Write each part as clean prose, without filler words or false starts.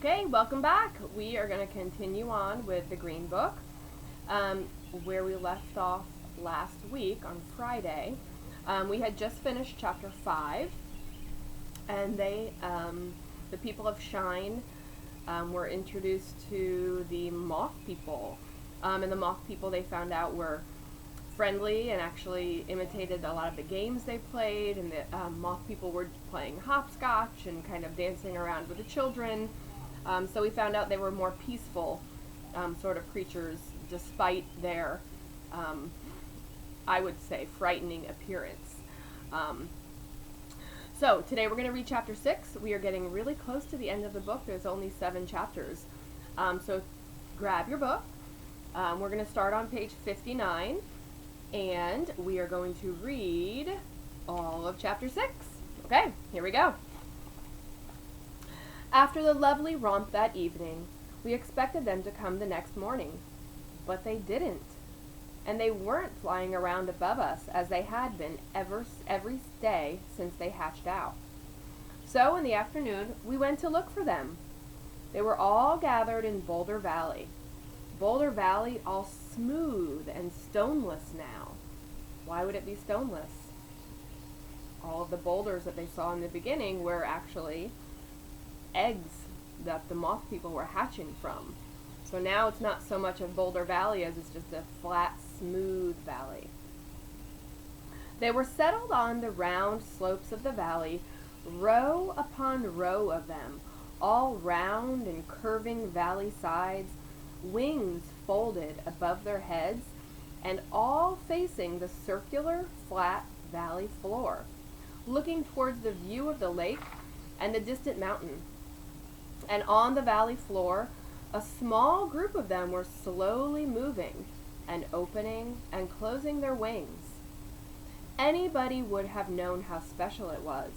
Okay, welcome back. We are going to continue on with the Green Book, where we left off last week on Friday. We had just finished chapter 5, and the people of Shine, were introduced to the Moth People. And the Moth People, they found out, were friendly and actually imitated a lot of the games they played, and the Moth People were playing hopscotch and kind of dancing around with the children. So we found out they were more peaceful sort of creatures, despite their, I would say, frightening appearance. So today we're going to read chapter 6. We are getting really close to the end of the book. There's only 7 chapters. So grab your book. We're going to start on page 59, and we are going to read all of chapter 6. Okay, here we go. After the lovely romp that evening, we expected them to come the next morning, but they didn't. And they weren't flying around above us as they had been every day since they hatched out. So in the afternoon, we went to look for them. They were all gathered in Boulder Valley. Boulder Valley all smooth and stoneless now. Why would it be stoneless? All of the boulders that they saw in the beginning were actually eggs that the Moth People were hatching from. So now it's not so much of Boulder Valley as it's just a flat, smooth valley. They were settled on the round slopes of the valley, row upon row of them, all round and curving valley sides, wings folded above their heads, and all facing the circular, flat valley floor, looking towards the view of the lake and the distant mountain. And on the valley floor, a small group of them were slowly moving and opening and closing their wings. Anybody would have known how special it was.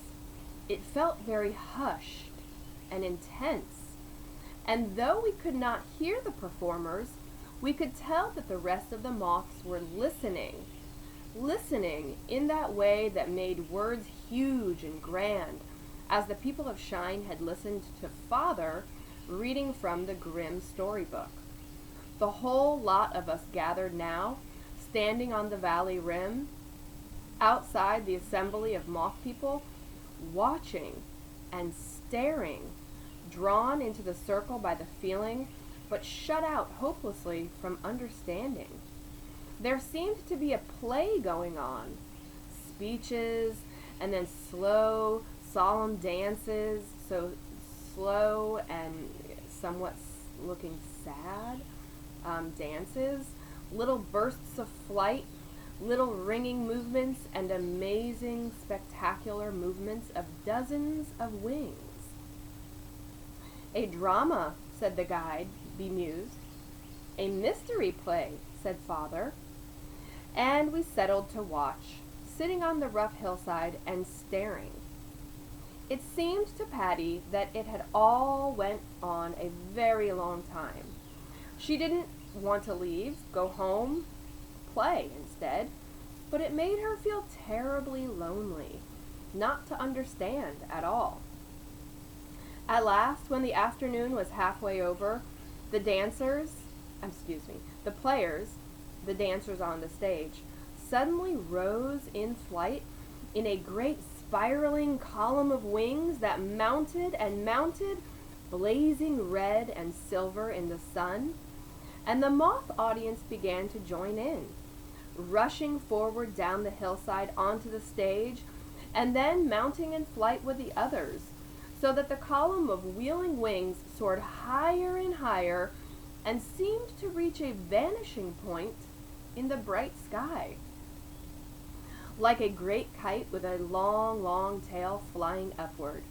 It felt very hushed and intense. And though we could not hear the performers, we could tell that the rest of the moths were listening in that way that made words huge and grand, as the people of Shine had listened to Father reading from the Grimm storybook. The whole lot of us gathered now, standing on the valley rim, outside the assembly of Moth People, watching and staring, drawn into the circle by the feeling, but shut out hopelessly from understanding. There seemed to be a play going on, speeches, and then slow, solemn dances, so slow and somewhat looking sad dances, little bursts of flight, little ringing movements, and amazing, spectacular movements of dozens of wings. A drama, said the guide, bemused. A mystery play, said Father. And we settled to watch, sitting on the rough hillside and staring. It seemed to Patty that it had all went on a very long time. She didn't want to leave, go home, play instead, but it made her feel terribly lonely, not to understand at all. At last, when the afternoon was halfway over, the players, the dancers on the stage, suddenly rose in flight in a great spiraling column of wings that mounted and mounted, blazing red and silver in the sun, and the moth audience began to join in, rushing forward down the hillside onto the stage, and then mounting in flight with the others, so that the column of wheeling wings soared higher and higher and seemed to reach a vanishing point in the bright sky. Like a great kite with a long, long tail flying upward.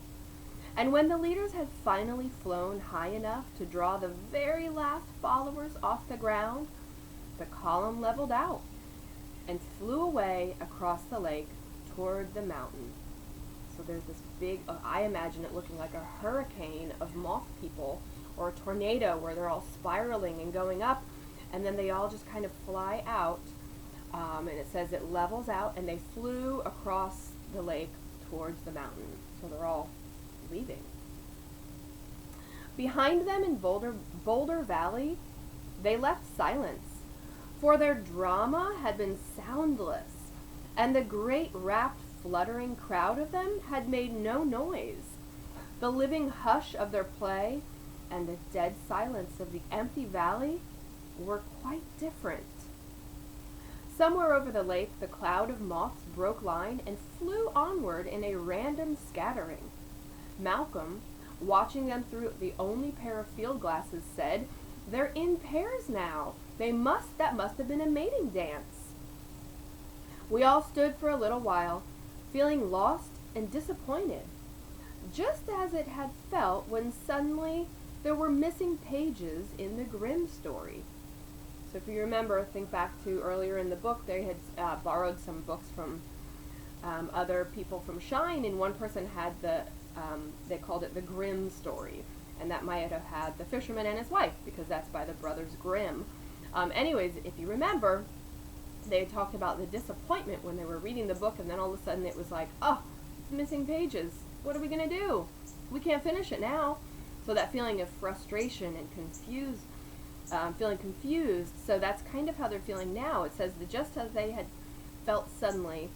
And when the leaders had finally flown high enough to draw the very last followers off the ground, the column leveled out and flew away across the lake toward the mountain. So there's this big, I imagine it looking like a hurricane of Moth People, or a tornado where they're all spiraling and going up, and then they all just kind of fly out. And it says it levels out, and they flew across the lake towards the mountain. So they're all leaving. Behind them in Boulder Valley, they left silence, for their drama had been soundless, and the great rapt fluttering crowd of them had made no noise. The living hush of their play and the dead silence of the empty valley were quite different. Somewhere over the lake, the cloud of moths broke line and flew onward in a random scattering. Malcolm, watching them through the only pair of field glasses, said, "They're in pairs now. That must have been a mating dance." We all stood for a little while, feeling lost and disappointed, just as it had felt when suddenly there were missing pages in the Grimm story. So if you remember, think back to earlier in the book, they had borrowed some books from other people from Shine, and one person had they called it the Grimm story, and that might have had The Fisherman and His Wife, because that's by the brothers Grimm. Anyways, if you remember, they talked about the disappointment when they were reading the book, and then all of a sudden it was like, oh, it's missing pages. What are we going to do? We can't finish it now. So that feeling of frustration and feeling confused. So that's kind of how they're feeling now. It says that just as they had felt suddenly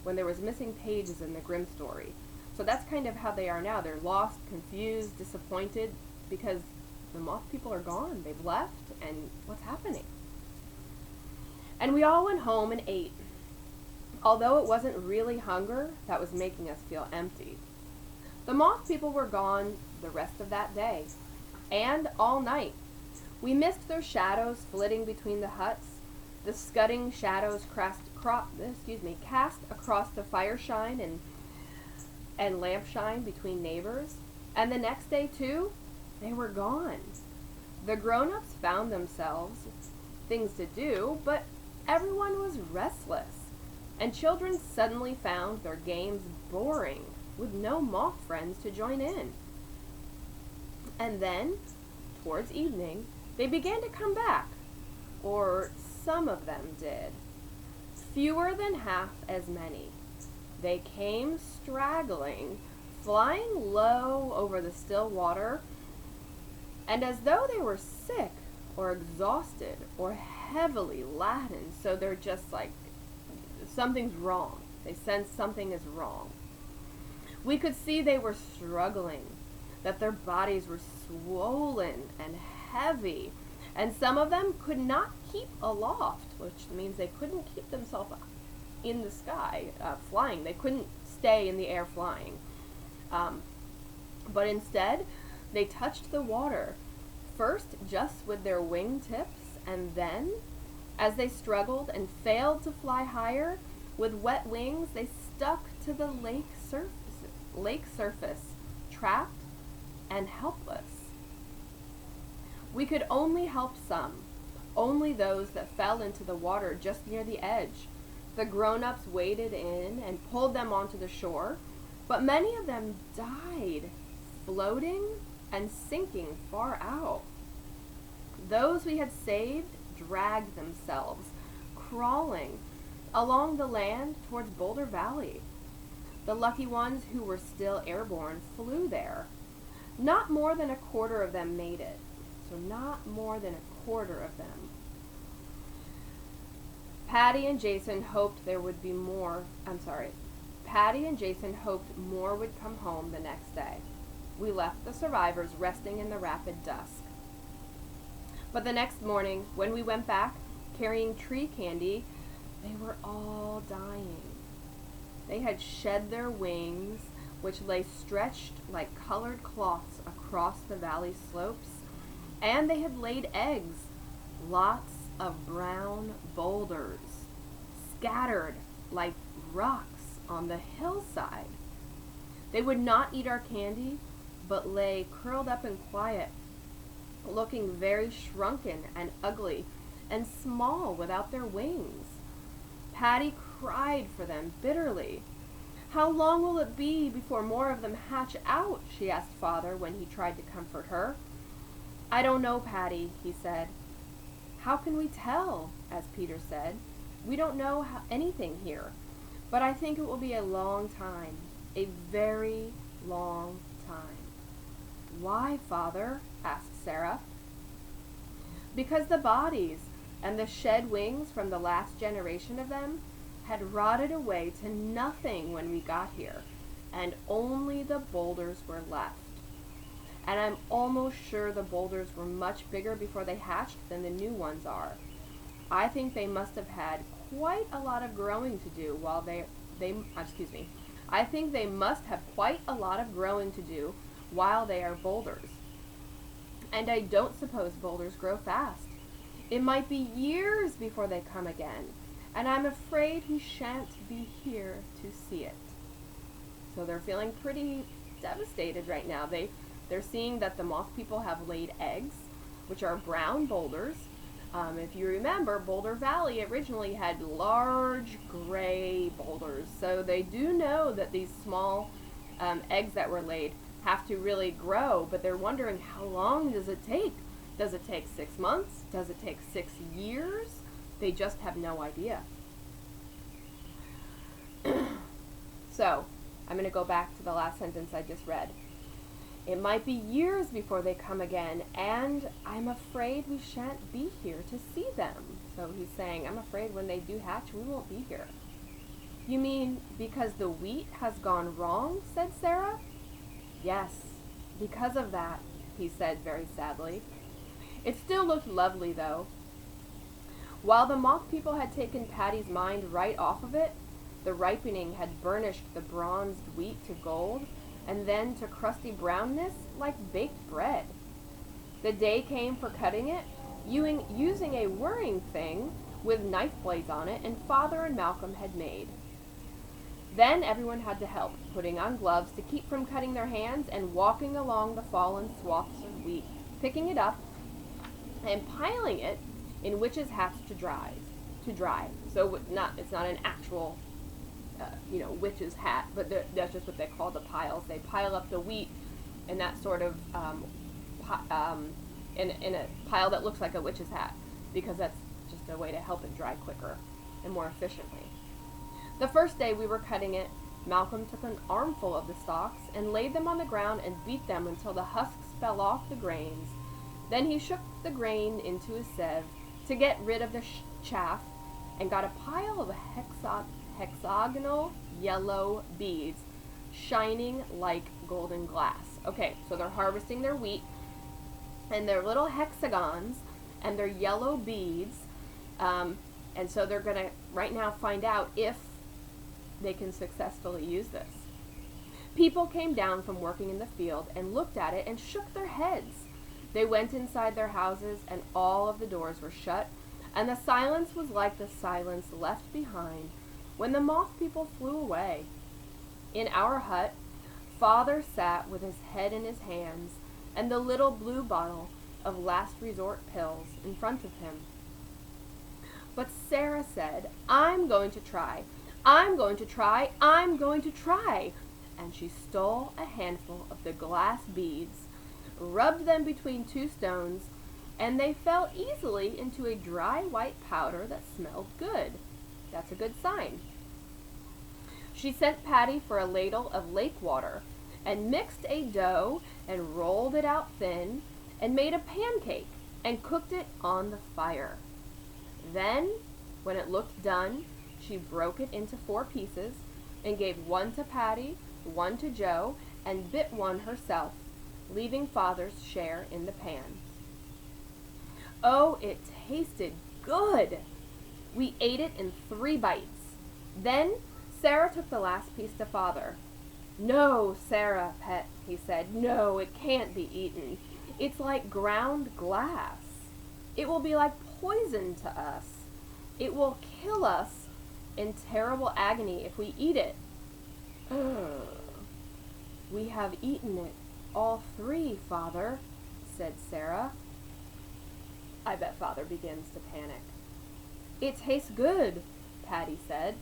when there was missing pages in the Grimm story. So that's kind of how they are now. They're lost, confused, disappointed, because the moth people are gone. They've left, and what's happening? And we all went home and ate, although it wasn't really hunger that was making us feel empty. The moth people were gone the rest of that day, and all night. We missed their shadows flitting between the huts, the scudding shadows cast across the fire shine and lamp shine between neighbors. And the next day, too, they were gone. The grown-ups found themselves things to do, but everyone was restless, and children suddenly found their games boring, with no moth friends to join in. And then, towards evening, they began to come back, or some of them did. Fewer than half as many. They came straggling, flying low over the still water, and as though they were sick or exhausted or heavily laden, so they're just like, something's wrong. They sense something is wrong. We could see they were struggling, that their bodies were swollen and heavy, and some of them could not keep aloft, which means they couldn't keep themselves in the sky flying. They couldn't stay in the air flying. But instead, they touched the water, first just with their wing tips, and then, as they struggled and failed to fly higher, with wet wings, they stuck to the lake surface, trapped and helpless. We could only help some, only those that fell into the water just near the edge. The grown-ups waded in and pulled them onto the shore, but many of them died, floating and sinking far out. Those we had saved dragged themselves, crawling along the land towards Boulder Valley. The lucky ones who were still airborne flew there. Not more than a quarter of them made it. So not more than a quarter of them. Patty and Jason hoped more would come home the next day. We left the survivors resting in the rapid dusk. But the next morning, when we went back, carrying tree candy, they were all dying. They had shed their wings, which lay stretched like colored cloths across the valley slopes, and they had laid eggs, lots of brown boulders, scattered like rocks on the hillside. They would not eat our candy, but lay curled up and quiet, looking very shrunken and ugly and small without their wings. Patty cried for them bitterly. "How long will it be before more of them hatch out?" she asked Father when he tried to comfort her. "I don't know, Patty," he said. "How can we tell?" as Peter said. "We don't know anything here, but I think it will be a long time, a very long time." Why, Father? asked Sarah. Because the bodies and the shed wings from the last generation of them had rotted away to nothing when we got here, and only the boulders were left. And I'm almost sure the boulders were much bigger before they hatched than the new ones are. I think they must have had quite a lot of growing to do I think they must have quite a lot of growing to do while they are boulders. And I don't suppose boulders grow fast. It might be years before they come again, and I'm afraid we shan't be here to see it. So they're feeling pretty devastated right now. They're seeing that the moth people have laid eggs, which are brown boulders. If you remember, Boulder Valley originally had large gray boulders, so they do know that these small eggs that were laid have to really grow, but they're wondering, how long does it take? Does it take 6 months? Does it take 6 years? They just have no idea. So, I'm going to go back to the last sentence I just read. It might be years before they come again, and I'm afraid we shan't be here to see them. So he's saying, I'm afraid when they do hatch, we won't be here. You mean because the wheat has gone wrong? Said Sarah. Yes, because of that, he said very sadly. It still looked lovely, though. While the moth people had taken Patty's mind right off of it, the ripening had burnished the bronzed wheat to gold, and then to crusty brownness like baked bread. The day came for cutting it, using a whirring thing with knife blades on it, and Father and Malcolm had made. Then everyone had to help, putting on gloves to keep from cutting their hands and walking along the fallen swaths of wheat, picking it up and piling it in witches' hats to dry. So it's not an actual witch's hat, but that's just what they call the piles. They pile up the wheat in that sort of in a pile that looks like a witch's hat, because that's just a way to help it dry quicker and more efficiently. The first day we were cutting it, Malcolm took an armful of the stalks and laid them on the ground and beat them until the husks fell off the grains. Then he shook the grain into a sieve to get rid of the chaff and got a pile of hexagonal yellow beads shining like golden glass. Okay, so they're harvesting their wheat, and their little hexagons and their yellow beads, and so they're going to right now find out if they can successfully use this. People came down from working in the field and looked at it and shook their heads. They went inside their houses, and all of the doors were shut, and the silence was like the silence left behind when the moth people flew away. In our hut, Father sat with his head in his hands and the little blue bottle of last resort pills in front of him. But Sarah said, I'm going to try. I'm going to try. I'm going to try. And she stole a handful of the glass beads, rubbed them between 2 stones, and they fell easily into a dry white powder that smelled good. That's a good sign. She sent Patty for a ladle of lake water and mixed a dough and rolled it out thin and made a pancake and cooked it on the fire. Then, when it looked done, she broke it into 4 pieces and gave one to Patty, one to Joe, and bit one herself, leaving Father's share in the pan. Oh, it tasted good! We ate it in 3 bites. Then Sarah took the last piece to Father. No, Sarah, pet, he said. No, it can't be eaten. It's like ground glass. It will be like poison to us. It will kill us in terrible agony if we eat it. We have eaten it, all 3, Father, said Sarah. I bet Father begins to panic. It tastes good, Patty said.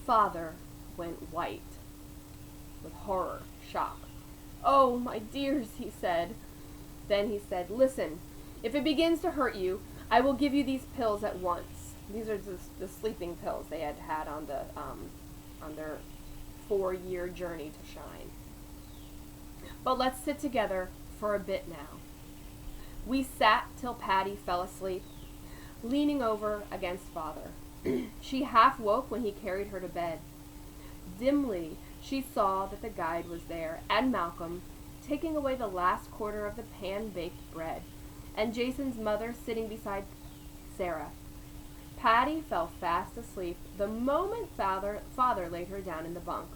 Father went white with horror, shock. Oh, my dears, he said. Then he said, listen, if it begins to hurt you, I will give you these pills at once. These are the sleeping pills they had had on their 4-year journey to shine. But let's sit together for a bit now. We sat till Patty fell asleep, leaning over against Father. She half woke when he carried her to bed. Dimly, she saw that the guide was there, and Malcolm, taking away the last quarter of the pan-baked bread, and Jason's mother sitting beside Sarah. Patty fell fast asleep the moment Father laid her down in the bunk.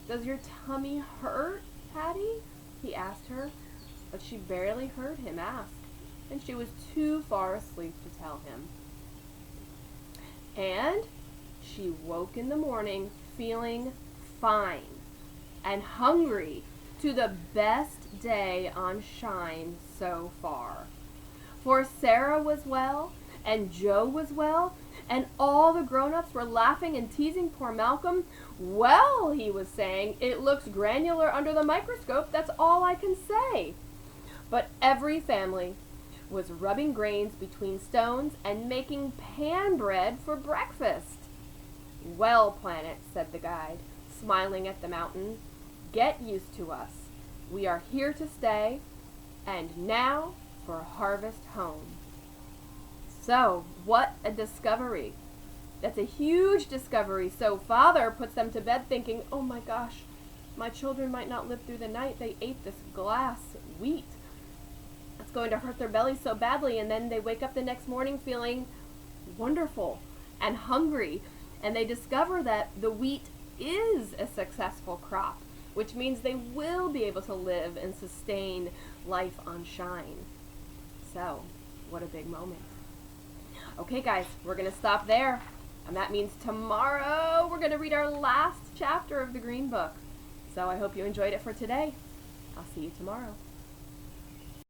"Does your tummy hurt, Patty?" he asked her, but she barely heard him ask, and she was too far asleep to tell him. And she woke in the morning feeling fine and hungry, to the best day on Shine so far. For Sarah was well, and Joe was well, and all the grown-ups were laughing and teasing poor Malcolm. "Well," he was saying, "it looks granular under the microscope, that's all I can say." But every family was rubbing grains between stones and making pan bread for breakfast. "Well, Planet," said the guide, smiling at the mountain, "get used to us. We are here to stay, and now for Harvest Home." So, what a discovery. That's a huge discovery. So Father puts them to bed thinking, "Oh my gosh, my children might not live through the night. They ate this glass wheat. It's going to hurt their bellies so badly." And then they wake up the next morning feeling wonderful and hungry. And they discover that the wheat is a successful crop, which means they will be able to live and sustain life on Shine. So, what a big moment. Okay, guys, we're going to stop there. And that means tomorrow we're going to read our last chapter of the Green Book. So I hope you enjoyed it for today. I'll see you tomorrow.